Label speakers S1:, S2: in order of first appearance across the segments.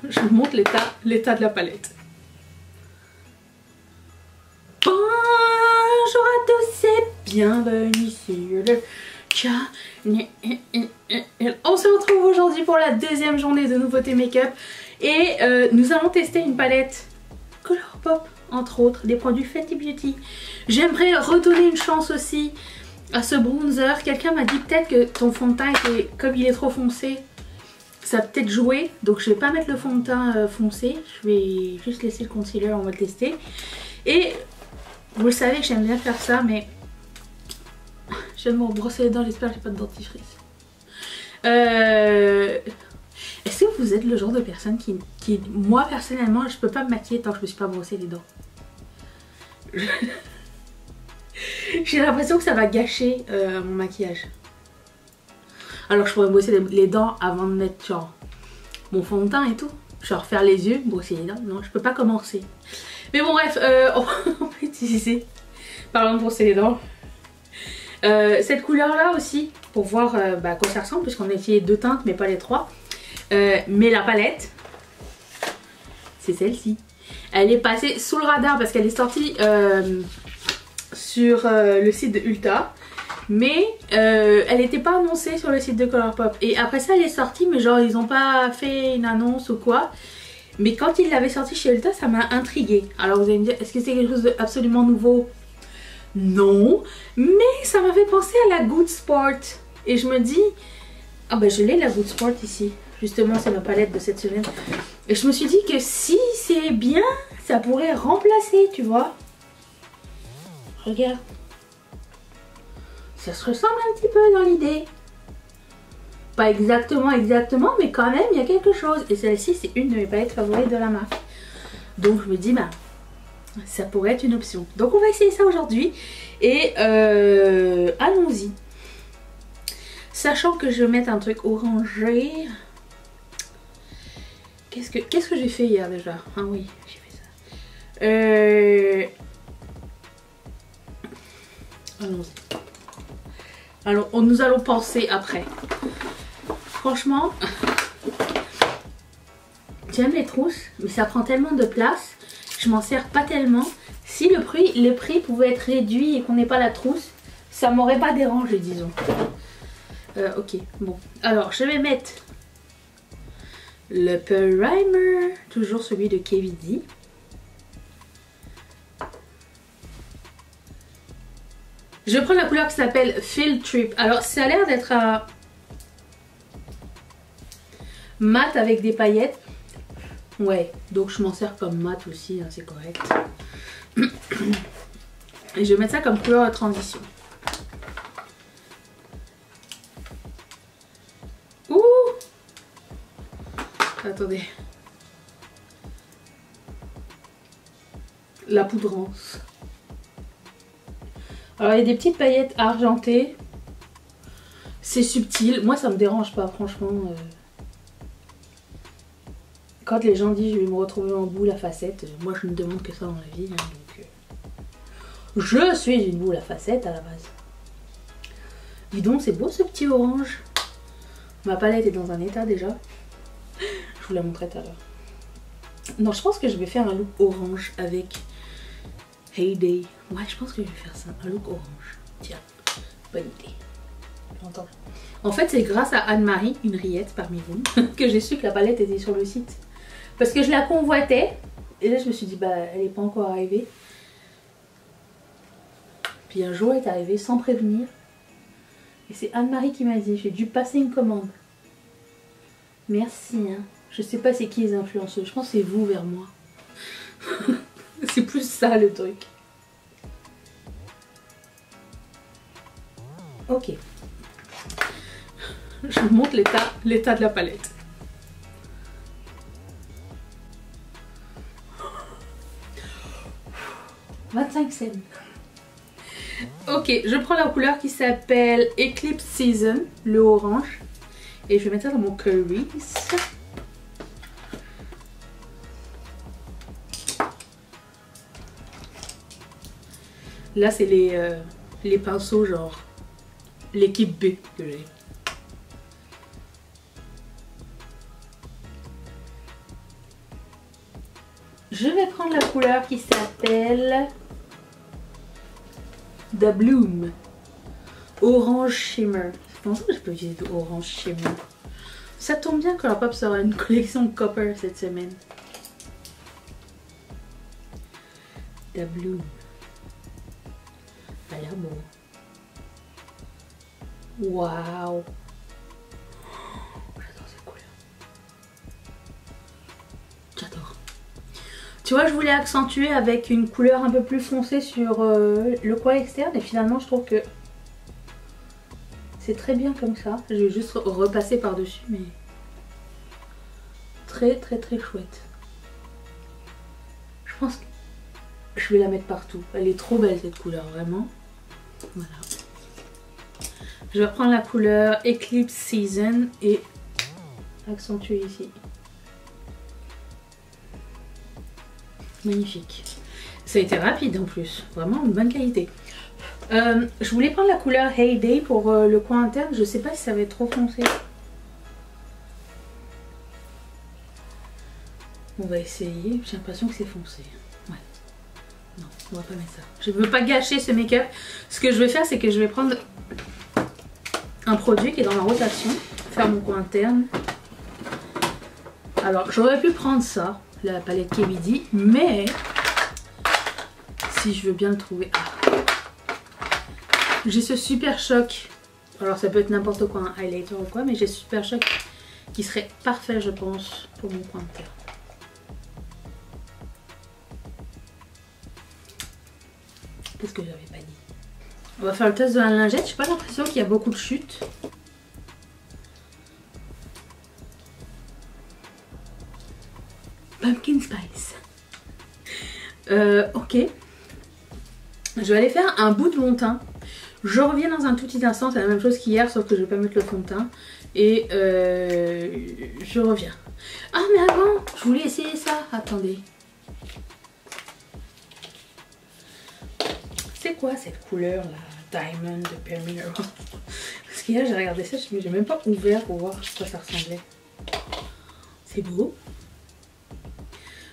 S1: Je vous montre l'état de la palette. Bonjour à tous et bienvenue sur le channel. On se retrouve aujourd'hui pour la deuxième journée de nouveautés make-up. Et nous allons tester une palette Colourpop, entre autres, des produits Fenty Beauty. J'aimerais redonner une chance aussi à ce bronzer. Quelqu'un m'a dit peut-être que ton fond de teint était, comme il est trop foncé, ça a peut-être joué. Donc je vais pas mettre le fond de teint foncé, je vais juste laisser le concealer, on va le tester. Et vous le savez que j'aime bien faire ça, mais je vais me brosser les dents, j'espère que j'ai pas de dentifrice. Est-ce que vous êtes le genre de personne qui... Moi personnellement, je peux pas me maquiller tant que je me suis pas brossé les dents. J'ai l'impression que ça va gâcher mon maquillage. Alors je pourrais me brosser les dents avant de mettre genre mon fond de teint et tout. Genre faire les yeux, brosser les dents. Non, je peux pas commencer. Mais bon bref, on va utiliser, parlant de brosser les dents, cette couleur là aussi, pour voir à quoi ça ressemble, puisqu'on a essayé 2 teintes mais pas les 3. Mais la palette, c'est celle-ci. Elle est passée sous le radar parce qu'elle est sortie sur le site de Ulta. Mais elle n'était pas annoncée sur le site de Colourpop. Et après ça elle est sortie, mais genre ils n'ont pas fait une annonce ou quoi. Mais quand ils l'avaient sortie chez Ulta, ça m'a intriguée. Alors vous allez me dire, est-ce que c'est quelque chose d'absolument nouveau? Non. Mais ça m'a fait penser à la Good Sport. Et je me dis, ah bah je l'ai la Good Sport ici. Justement c'est ma palette de cette semaine. Et je me suis dit que si c'est bien, ça pourrait remplacer, tu vois. Regarde. Ça se ressemble un petit peu dans l'idée. Pas exactement, mais quand même il y a quelque chose. Et celle-ci c'est une de mes palettes favorites de la marque. Donc je me dis bah ça pourrait être une option. Donc on va essayer ça aujourd'hui. Et allons-y. Sachant que je vais mettre un truc orangé. Qu'est-ce que j'ai fait hier déjà? Ah oui, j'ai fait ça. Allons-y. Alors, nous allons penser après. Franchement, j'aime les trousses, mais ça prend tellement de place. Je m'en sers pas tellement. Si le prix pouvait être réduit et qu'on n'ait pas la trousse, ça m'aurait pas dérangé, disons. Ok, bon. Alors, je vais mettre le primer, toujours celui de KVD. Je prends la couleur qui s'appelle Field Trip. Alors ça a l'air d'être un mat avec des paillettes. Ouais, donc je m'en sers comme mat aussi, hein, c'est correct. Et je vais mettre ça comme couleur de transition. Ouh! Attendez. La poudrance. Alors il y a des petites paillettes argentées. C'est subtil. Moi ça me dérange pas franchement. Quand les gens disent je vais me retrouver en boule à facettes, moi je ne demande que ça dans la vie. Hein, donc, je suis une boule à facettes à la base. Dis donc c'est beau ce petit orange. Ma palette est dans un état déjà. Je vous la montrerai tout à l'heure. Non, je pense que je vais faire un look orange avec Heyday. Ouais, je pense que je vais faire ça, un look orange. Tiens, bonne idée. J'entends. En fait, c'est grâce à Anne-Marie, une rillette parmi vous, que j'ai su que la palette était sur le site. Parce que je la convoitais. Et là, je me suis dit, bah, elle n'est pas encore arrivée. Puis un jour, elle est arrivée sans prévenir. Et c'est Anne-Marie qui m'a dit, j'ai dû passer une commande. Merci, hein. Je sais pas c'est qui les influenceurs. Je pense que c'est vous vers moi. C'est plus ça le truc. Ok. Je vous montre l'état de la palette. « 25 cents. » Ok, je prends la couleur qui s'appelle Eclipse Season, le orange. Et je vais mettre ça dans mon crease. Là, c'est les pinceaux genre l'équipe B que j'ai. je vais prendre la couleur qui s'appelle The Bloom Orange Shimmer. C'est pour ça que je peux utiliser de Orange Shimmer. Ça tombe bien que Colourpop sera une collection de Copper cette semaine. The Bloom. Ça a l'air beau. Waouh! J'adore cette couleur. J'adore. Tu vois, je voulais accentuer avec une couleur un peu plus foncée sur le coin externe et finalement je trouve que c'est très bien comme ça. Je vais juste repasser par-dessus, mais très chouette. Je pense que je vais la mettre partout. Elle est trop belle cette couleur, vraiment. Voilà. Je vais prendre la couleur Eclipse Season et accentuer ici. Magnifique. Ça a été rapide en plus. Vraiment une bonne qualité. Je voulais prendre la couleur Heyday pour le coin interne. Je sais pas si ça va être trop foncé. On va essayer. J'ai l'impression que c'est foncé. Ouais. Non, on va pas mettre ça. Je veux pas gâcher ce make-up. Ce que je vais faire, c'est que je vais prendre un produit qui est dans la rotation. Faire mon coin interne. Alors, j'aurais pu prendre ça. La palette KVD. Mais si je veux bien le trouver... Ah. J'ai ce Super Choc, alors ça peut être n'importe quoi, un highlighter ou quoi, mais j'ai ce Super Choc qui serait parfait je pense pour mon coin interne. Qu'est-ce que j'avais pas dit? On va faire le test de la lingette, j'ai pas l'impression qu'il y a beaucoup de chutes. Pumpkin Spice. Ok. Je vais aller faire un bout de mon teint. Je reviens dans un tout petit instant, c'est la même chose qu'hier, sauf que je vais pas mettre le fond de teint. Et je reviens. Ah mais avant, je voulais essayer ça. Attendez. C'est quoi cette couleur là? Diamond de Permineral. Parce qu'hier j'ai regardé ça, j'ai même pas ouvert pour voir à quoi ça ressemblait. C'est beau.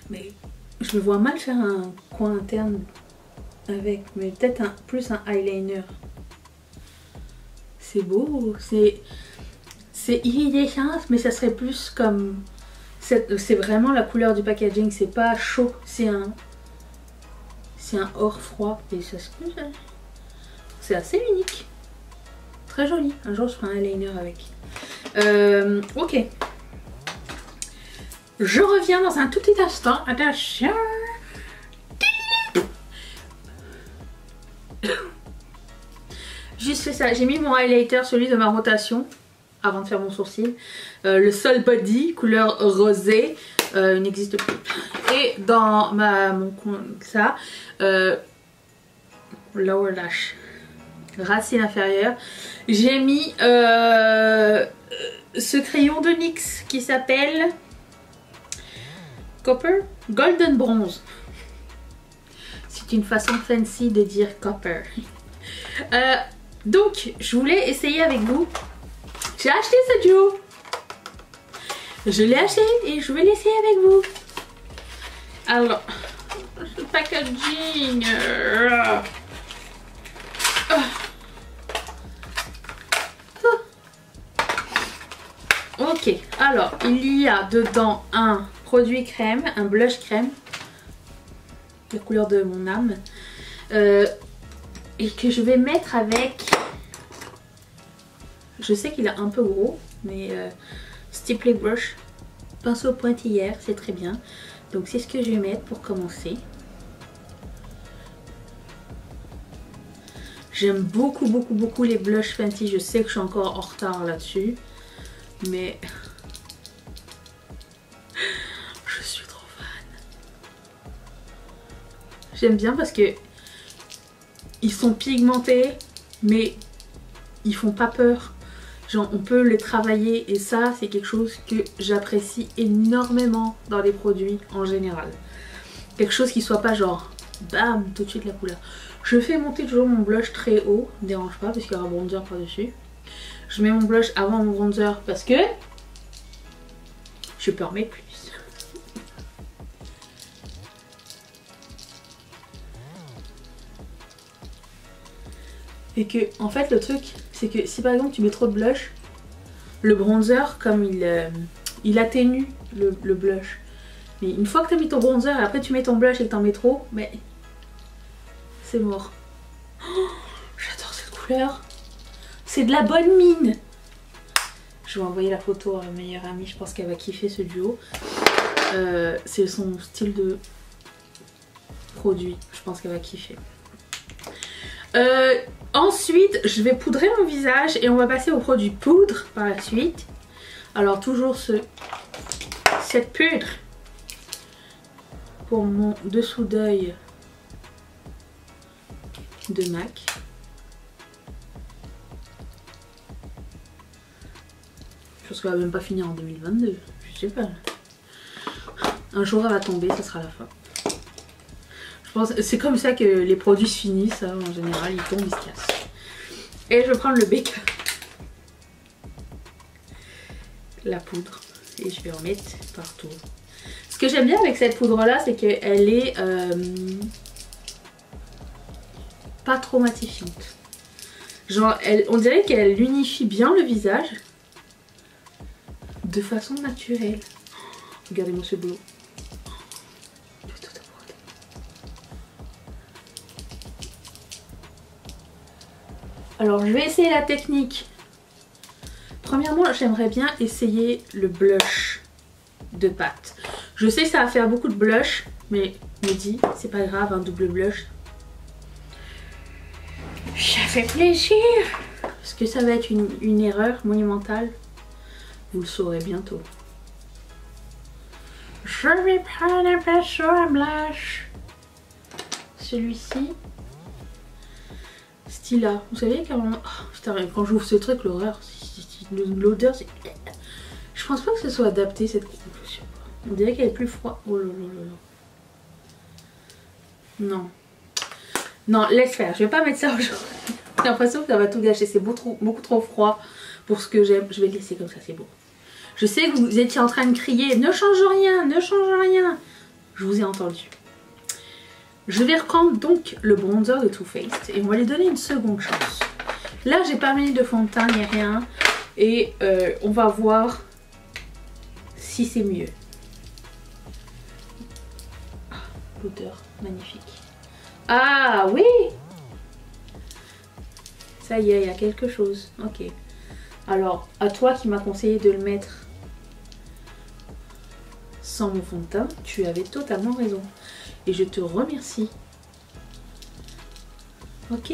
S1: Mais je me vois mal faire un coin interne avec, mais peut-être plus un eyeliner. C'est beau, c'est iridescence, mais ça serait plus comme... C'est vraiment la couleur du packaging, c'est pas chaud, c'est un or froid. Et ça c'est assez unique. Très joli. Un jour je ferai un eyeliner avec. Ok. Je reviens dans un tout petit instant. Attention. Juste fait ça, j'ai mis mon highlighter, celui de ma rotation, avant de faire mon sourcil. Le Soul Body, couleur rosée, il n'existe plus. Et dans mon coin, ça, Lower Lash, racine inférieure, j'ai mis ce crayon de NYX qui s'appelle Copper Golden Bronze. C'est une façon fancy de dire Copper. Donc, je voulais essayer avec vous. J'ai acheté ce duo. Je l'ai acheté et je vais l'essayer avec vous. Alors, le packaging. Ok, alors, il y a dedans un produit crème, un blush crème. La couleur de mon âme. Et que je vais mettre avec... Je sais qu'il est un peu gros, mais Stippling Brush, pinceau pointillère, c'est très bien. Donc c'est ce que je vais mettre pour commencer. J'aime beaucoup les blushs Fenty. Je sais que je suis encore en retard là-dessus, mais je suis trop fan. J'aime bien parce que ils sont pigmentés, mais ils font pas peur. Genre on peut les travailler et ça c'est quelque chose que j'apprécie énormément dans les produits en général. Quelque chose qui soit pas genre bam tout de suite la couleur. Je fais monter toujours mon blush très haut, ne dérange pas parce qu'il y aura un bronzer par dessus. Je mets mon blush avant mon bronzer parce que je peux en mettre plus. Et que en fait le truc c'est que si par exemple tu mets trop de blush, le bronzer comme il atténue le blush. Mais une fois que tu as mis ton bronzer et après tu mets ton blush et que t'en mets trop, mais c'est mort. Oh, j'adore cette couleur. C'est de la bonne mine. Je vais envoyer la photo à ma meilleure amie, je pense qu'elle va kiffer ce duo. C'est son style de produit, je pense qu'elle va kiffer. Ensuite, je vais poudrer mon visage et on va passer au produit poudre par la suite. Alors toujours cette poudre pour mon dessous d'œil de MAC. Je pense qu'elle va même pas finir en 2022, je sais pas. Un jour elle va tomber, ça sera la fin. Je pense c'est comme ça que les produits se finissent, hein, en général ils tombent, ils se cassent. Et je vais prendre le BK, la poudre, et je vais en mettre partout. Ce que j'aime bien avec cette poudre là, c'est qu'elle est pas trop matifiante. Genre on dirait qu'elle unifie bien le visage de façon naturelle. Regardez-moi ce bleu. Alors je vais essayer la technique. Premièrement, j'aimerais bien essayer le blush de pâte. Je sais que ça va faire beaucoup de blush, mais je me dis, c'est pas grave, un double blush. Ça fait plaisir. Est-ce que ça va être une erreur monumentale? Vous le saurez bientôt. Je vais prendre un pinceau à blush. Celui-ci. Stila. Vous savez quand, quand j'ouvre ce truc, l'horreur, l'odeur, c'est... Je pense pas que ce soit adapté cette coupe. Je sais pas. On dirait qu'elle est plus froide. Oh là là là là. Non. Non, laisse faire. Je vais pas mettre ça aujourd'hui. J'ai l'impression que ça va tout gâcher. C'est beaucoup trop froid pour ce que j'aime. Je vais le laisser comme ça, c'est beau. Je sais que vous étiez en train de crier, ne change rien, ne change rien. Je vous ai entendu. Je vais reprendre donc le bronzer de Too Faced et on va lui donner une seconde chance. Là, j'ai pas mis de fond de teint ni rien. Et on va voir si c'est mieux. Ah, l'odeur, magnifique. Ah oui! Ça y est, il y a quelque chose. Ok. Alors, à toi qui m'as conseillé de le mettre sans mon fond de teint, tu avais totalement raison. Et je te remercie. Ok.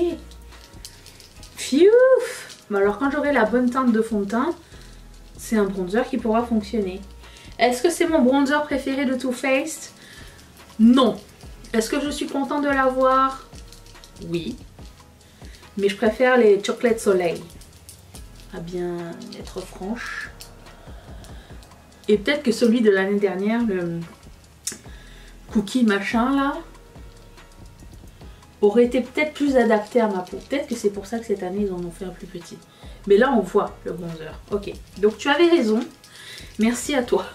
S1: Fiouf! Bon, alors quand j'aurai la bonne teinte de fond de teint, c'est un bronzer qui pourra fonctionner. Est-ce que c'est mon bronzer préféré de Too Faced? Non. Est-ce que je suis contente de l'avoir? Oui. Mais je préfère les Chocolate Soleil. À bien être franche. Et peut-être que celui de l'année dernière, le cookie machin là, aurait été peut-être plus adapté à ma peau. Peut-être que c'est pour ça que cette année ils en ont fait un plus petit. Mais là on voit le bronzer. Ok, donc tu avais raison. Merci à toi.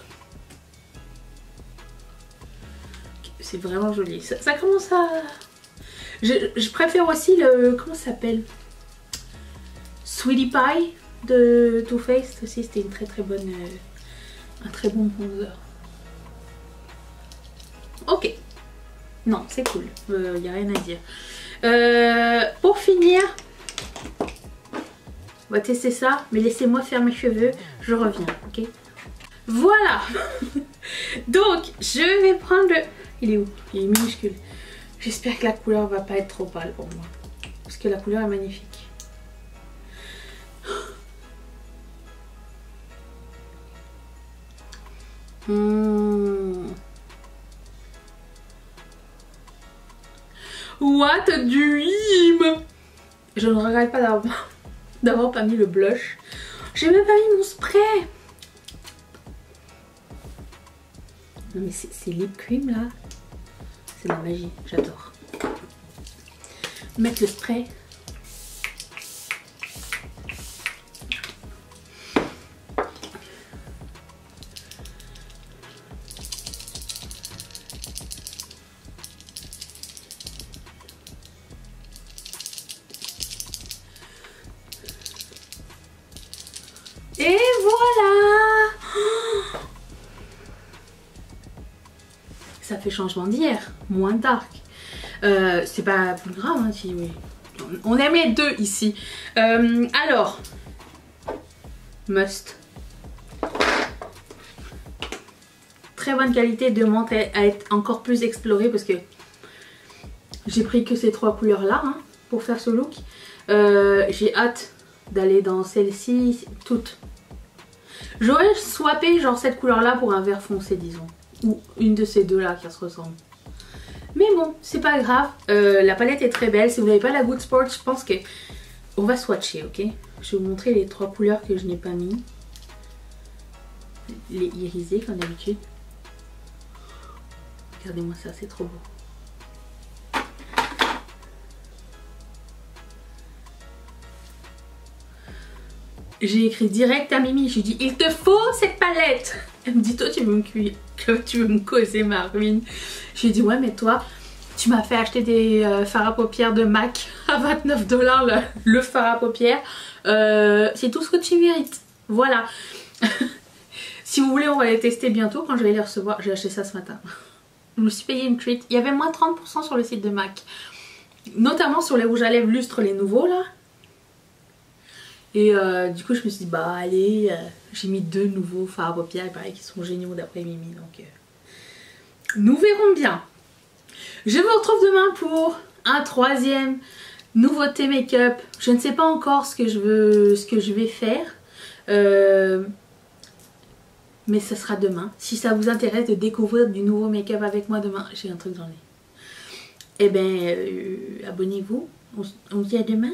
S1: C'est vraiment joli. Ça commence à... Je préfère aussi le... Comment ça s'appelle? Sweetie Pie de Too Faced aussi. C'était une très bonne... un très bon bronzer. Ok. Non, c'est cool. Y a rien à dire. Pour finir, on va tester ça. Mais laissez-moi faire mes cheveux. Je reviens, ok? Voilà. Donc, je vais prendre le... Il est où? Il est minuscule. J'espère que la couleur va pas être trop pâle pour moi. Parce que la couleur est magnifique. What a dream! Je ne regrette pas d'avoir pas mis le blush. J'ai même pas mis mon spray. Non mais ces lip cream là, c'est la magie, j'adore. Mettre le spray. ça fait changement d'hier, moins dark. C'est pas plus grave, hein, si, oui. On aime les deux ici. Alors, must. Très bonne qualité, demande à être encore plus explorée parce que j'ai pris que ces trois couleurs là hein, pour faire ce look. J'ai hâte d'aller dans celle-ci, toutes. J'aurais swappé genre cette couleur là pour un vert foncé disons. Ou une de ces deux là qui se ressemblent. Mais bon, c'est pas grave. La palette est très belle. Si vous n'avez pas la Good Sport, je pense que on va swatcher, ok? Je vais vous montrer les trois couleurs que je n'ai pas mis. Les irisés comme d'habitude. Regardez-moi ça, c'est trop beau. J'ai écrit direct à Mimi, je lui dis il te faut cette palette. Elle me dit toi tu veux me causer ma ruine. Je lui ai dit ouais mais toi tu m'as fait acheter des fards à paupières de MAC à 29 $ le fard à paupières. C'est tout ce que tu mérites. Voilà. Si vous voulez on va les tester bientôt quand je vais les recevoir. J'ai acheté ça ce matin. Je me suis payé une treat. Il y avait moins 30% sur le site de MAC. Notamment sur les rouges à lèvres lustres les nouveaux là. Et du coup je me suis dit bah allez, j'ai mis 2 nouveaux fards à paupières pareil qui sont géniaux d'après Mimi donc nous verrons bien. Je vous retrouve demain pour un troisième nouveauté make-up. Je ne sais pas encore ce que je vais faire, mais ce sera demain. Si ça vous intéresse de découvrir du nouveau make-up avec moi demain, j'ai un truc dans les. Eh ben abonnez-vous. On se dit à demain.